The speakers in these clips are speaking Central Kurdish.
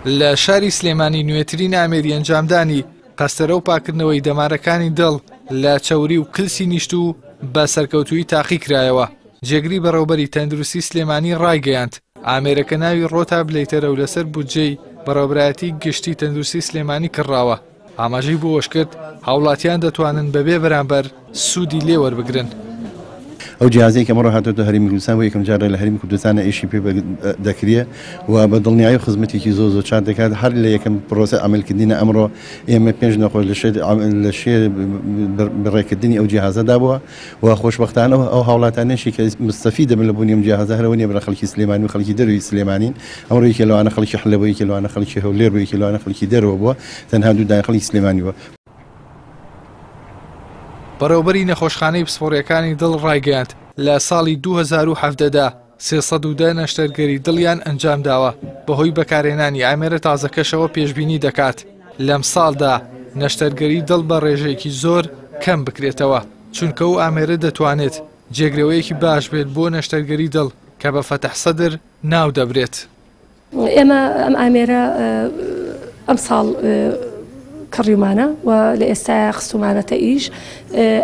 لە شاری سلێمانی نوێترین ئامێری ئەنجامدانی قەستەرە و پاکردنەوەی دەمارەکانی دڵ لە چەوری و کلسی نیشت و بە سەرکەوتووی تاقی کرایەوە. جێگری بەڕێوەبەری تەندروستی سلێمانی ڕایگەیاند ئامێرەکە ناوی ڕۆتا بلەیتەرە و لەسەر بودجەی بەڕێوەبەرایەتی گشتی تەندروستی سلێمانی کڕاوە. ئاماژەی بۆ ئەوەش کرد هاوڵاتیان دەتوانن بەبێ بەرامبەر سوودی لێ وەربگرن. ئەو جیازەی کە مەڕۆ هاتۆتە هەرێمی کوردستان بۆ یەکەم جارە لە هەرێمی کوردستانە ئیشی پێ دەکرێت و بە دڵنیایی و خزمەتێکی زۆر چاک دەکات. هەر لە یەکەم پرۆسە عملکردنی ئەمڕۆ ئێمە پێنج نەخۆش لە شێ بڕێکردنی ئەو جیهازەدا بووە و خۆشبەختانە ئەو هاوڵاتانێکی کە مستەفید دەبن لە بوونی ئەم جیهازە هەرەوە نیە بە خەڵکی سلێمانی و خەڵکی دەروی سلێمانین. ئەمڕۆ یەکێ لەوانە خەڵکی حەلەبە، یەکێ لەوانە خەڵکی هەولێر بوو، یەکێ لەوانە خەڵکی دەرەوە بووە، تەنها دوودان خەڵکی سلێمانی بووە. بەڕێوەبەری نەخۆشخانەی پسپۆڕیەکانی دڵ ڕایگەیاند لە ساڵی 2017دا 310 نەشتەرگەری دڵیان ئەنجام داوە. بەهۆی بەکارهێنانی ئامێرە تازەکەشەوە پێشبینی دەکات لەم ساڵدا نەشتەرگەری دڵ بە ڕێژەیەکی زۆر کەم بکرێتەوە، چونکە ئەو ئامێرە دەتوانێت جێگرەوەیەکی باش بێت بۆ نەشتەرگەری دڵ کە بە فەتەح سەدر ناو دەبرێت. ئێمە ئەم ئامێرە ئەم ساڵ کڕیمانە و لە ئێستا خستومانەتە ئیش.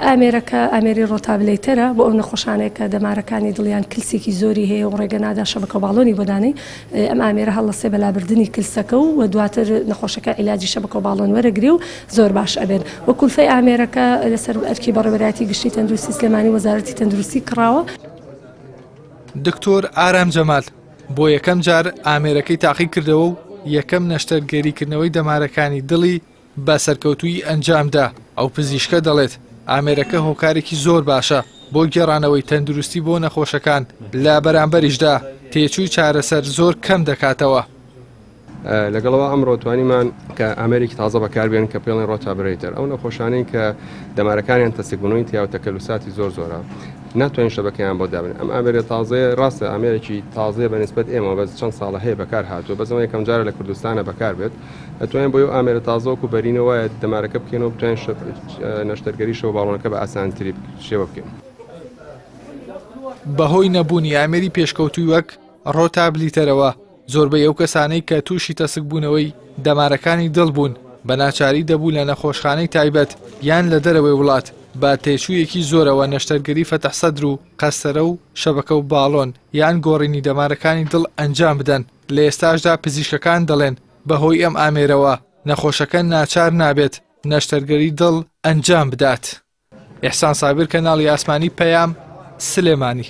ئامێرەکە ئامێری ڕۆتابلەیتەرە بۆ ئەو نەخۆشانەیە کە دەمارەکانی دڵیان کلسێکی زۆری هەیە و ڕێگە نادا شەبەکە باڵۆنی بۆدانی. ئەم ئامێرە هەڵەسێ بەلابردنی کلسەکە و دواتر نەخۆشەکە عیلاجی شەبەکە باڵۆن وەرەگری و زۆر باش ئەبێن. وە کولفەی ئامێرەکە لەسەر ئەرکی بەڕێوەبەرایەتی گشتی تەندروستی سلێمانی وەزارەتی تەندروستی کراوە. دکتۆر ئارام جەمال بۆ یەکەم جار ئامێرەکەی تاقی کردەوە و یەکەم نەشتەرگەریکردنەوەی دەمارەکانی دڵی بە سەرکەوتووی ئەنجامدا. ئەو پزیشکە دەڵێت ئامێرەکە هۆکارێکی زۆر باشە بۆ گێڕانەوەی تەندروستی بۆ نەخۆشەکان، لە بەرامبەریشدا تێچووی چارەسەر زۆر کەم دەکاتەوە. لەگەڵەوە ئەمڕۆ توانیمان کە ئامێرێکی تازە بەکاربێن کە پێڵێن ڕۆتابلەیتەر، ئەو نەخۆشانەی کە دەمارەکانیان تەستیقبوونەوەی تیا و تەکەلوساتی زۆرە ناتوانین شەبەکەیان بۆ دابن. ئەم ئامێرە تازەیە، ڕاستە ئامێرێکی تازەیە بەنسبەت ئێمە، بەس چەند ساڵە هەیە بەکار هاتووە، بەزەوە یەکەم جارە لە کوردستانە بەکار بێت. ئەتوانین بۆ ئەو ئامێرە تازەوەکو بەرینەوە دەمارەکە بکەینەوە بتوانین نەشتەرگەری شەو باڵۆنەکە بە ئاسانتری شێوە بکەین. بەهۆی نەبوونی ئامێری پێشکەوتووی وەک ڕۆتابلیتەرەوە زۆربەی ئەو کەسانەی کە تووشی تەسکبوونەوەی دەمارەکانی دڵ بوون بە ناچاری دەبوو لە نەخۆشخانەی تایبەت یان لە دەرەوەی وڵات بە تێچوویەکی زۆرەوە نەشتەرگەری فەتەح سەدر و قەستەرە و شەبەکە و باڵۆن یان گۆڕینی دەمارەکانی دڵ ئەنجام بدەن. لە ئێستاشدا پزیشکەکان دەڵێن بەهۆی ئەم ئامێرەوە نەخۆشەکە ناچار نابێت نەشتەرگەری دڵ ئەنجام بدات. ئێحسان سابر، کەناڵی ئاسمانی پەیام، سلێمانی.